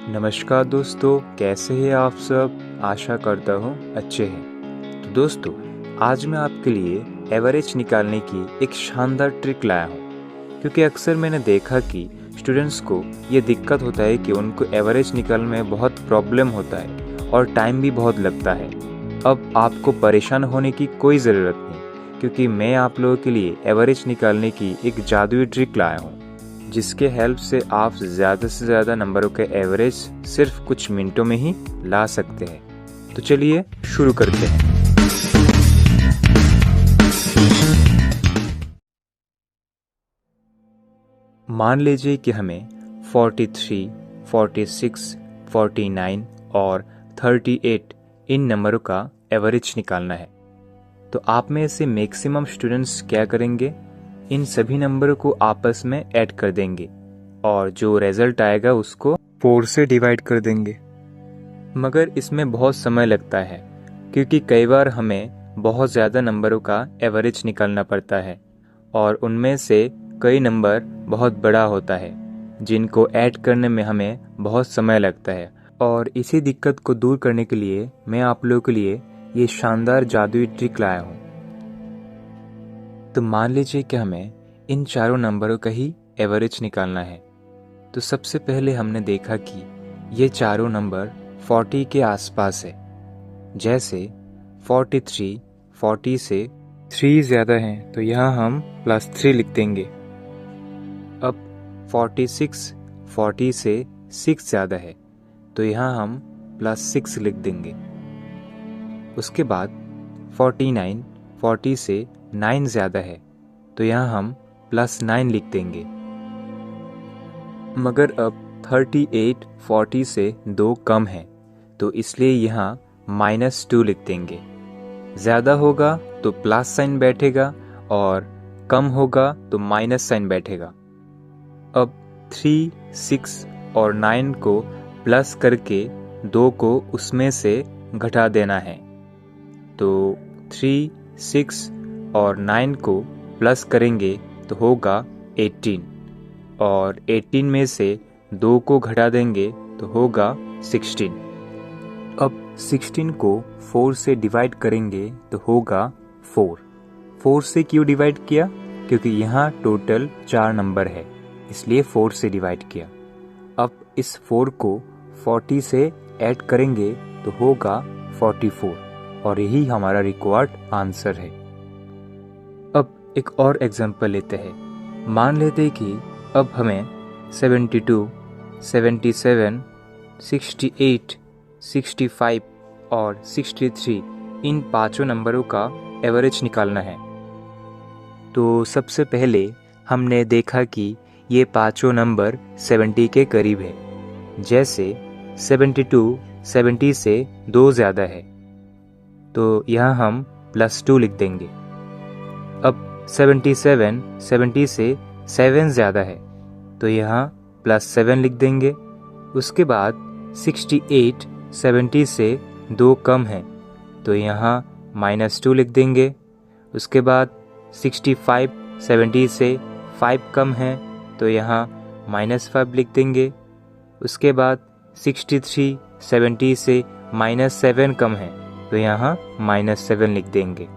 नमस्कार दोस्तों, कैसे हैं आप सब। आशा करता हूँ अच्छे हैं। तो दोस्तों, आज मैं आपके लिए एवरेज निकालने की एक शानदार ट्रिक लाया हूँ, क्योंकि अक्सर मैंने देखा कि स्टूडेंट्स को ये दिक्कत होता है कि उनको एवरेज निकालने में बहुत प्रॉब्लम होता है और टाइम भी बहुत लगता है। अब आपको परेशान होने की कोई ज़रूरत नहीं, क्योंकि मैं आप लोगों के लिए एवरेज निकालने की एक जादुई ट्रिक लाया हूँ, जिसके हेल्प से आप ज़्यादा से ज़्यादा नंबरों के एवरेज सिर्फ कुछ मिनटों में ही ला सकते हैं। तो चलिए शुरू करते हैं। मान लीजिए कि हमें 43, 46, 49 और 38 इन नंबरों का एवरेज निकालना है। तो आप में से मैक्सिमम स्टूडेंट्स क्या करेंगे, इन सभी नंबरों को आपस में ऐड कर देंगे और जो रिजल्ट आएगा उसको 4 से डिवाइड कर देंगे। मगर इसमें बहुत समय लगता है, क्योंकि कई बार हमें बहुत ज़्यादा नंबरों का एवरेज निकालना पड़ता है और उनमें से कई नंबर बहुत बड़ा होता है, जिनको ऐड करने में हमें बहुत समय लगता है। और इसी दिक्कत को दूर करने के लिए मैं आप लोगों के लिए ये शानदार जादुई ट्रिक लाया हूँ। तो मान लीजिए कि हमें इन चारों नंबरों का ही एवरेज निकालना है। तो सबसे पहले हमने देखा कि ये चारों नंबर 40 के आसपास है। जैसे 43, 40 से 3 ज़्यादा हैं, तो यहाँ हम +3 लिख देंगे। अब 46, 40 से 6 ज़्यादा है, तो यहाँ हम +6 लिख देंगे। उसके बाद 49, 40 से 9 ज़्यादा है, तो यहाँ हम +9 लिख देंगे। मगर अब 38, 40 से 2 कम है, तो इसलिए यहाँ -2 लिख देंगे। ज़्यादा होगा तो प्लस साइन बैठेगा और कम होगा तो माइनस साइन बैठेगा। अब 3, 6 और 9 को प्लस करके 2 को उसमें से घटा देना है। तो 3, 6 और 9 को प्लस करेंगे तो होगा 18 और 18 में से 2 को घटा देंगे तो होगा 16। अब 16 को 4 से डिवाइड करेंगे तो होगा 4। 4 से क्यों डिवाइड किया? क्योंकि यहाँ टोटल 4 नंबर है, इसलिए 4 से डिवाइड किया। अब इस 4 को 40 से ऐड करेंगे तो होगा 44 और यही हमारा रिक्वायर्ड आंसर है। अब एक और एग्जांपल लेते हैं। मान लेते हैं कि अब हमें 72, 77, 68, 65 और 63 इन पांचों नंबरों का एवरेज निकालना है। तो सबसे पहले हमने देखा कि ये पांचों नंबर 70 के करीब है। जैसे 72 70 से 2 ज़्यादा है, तो यहाँ हम +2 लिख देंगे। अब 77 70 से 7 ज़्यादा है, तो यहाँ +7 लिख देंगे। उसके बाद 68 70 से 2 कम है, तो यहाँ -2 लिख देंगे। उसके बाद 65 70 से 5 कम है, तो यहाँ -5 लिख देंगे। उसके बाद 63 70 से -7 कम है, तो यहाँ -7 लिख देंगे।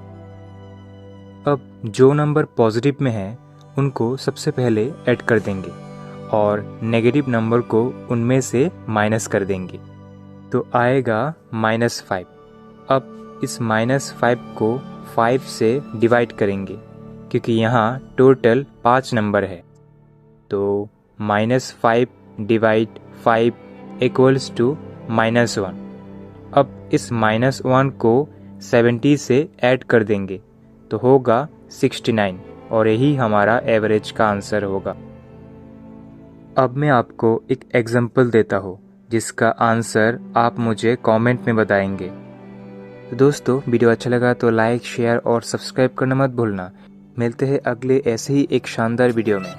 अब जो नंबर पॉजिटिव में है उनको सबसे पहले ऐड कर देंगे और नेगेटिव नंबर को उनमें से माइनस कर देंगे, तो आएगा -5। अब इस -5 को 5 से डिवाइड करेंगे, क्योंकि यहाँ टोटल 5 नंबर है, तो -5 डिवाइड 5 इक्वल्स टू -1। अब इस -1 को 70 से ऐड कर देंगे तो होगा 69 और यही हमारा एवरेज का आंसर होगा। अब मैं आपको एक एग्जांपल देता हूँ जिसका आंसर आप मुझे कमेंट में बताएंगे। तो दोस्तों, वीडियो अच्छा लगा तो लाइक, शेयर और सब्सक्राइब करना मत भूलना। मिलते हैं अगले ऐसे ही एक शानदार वीडियो में।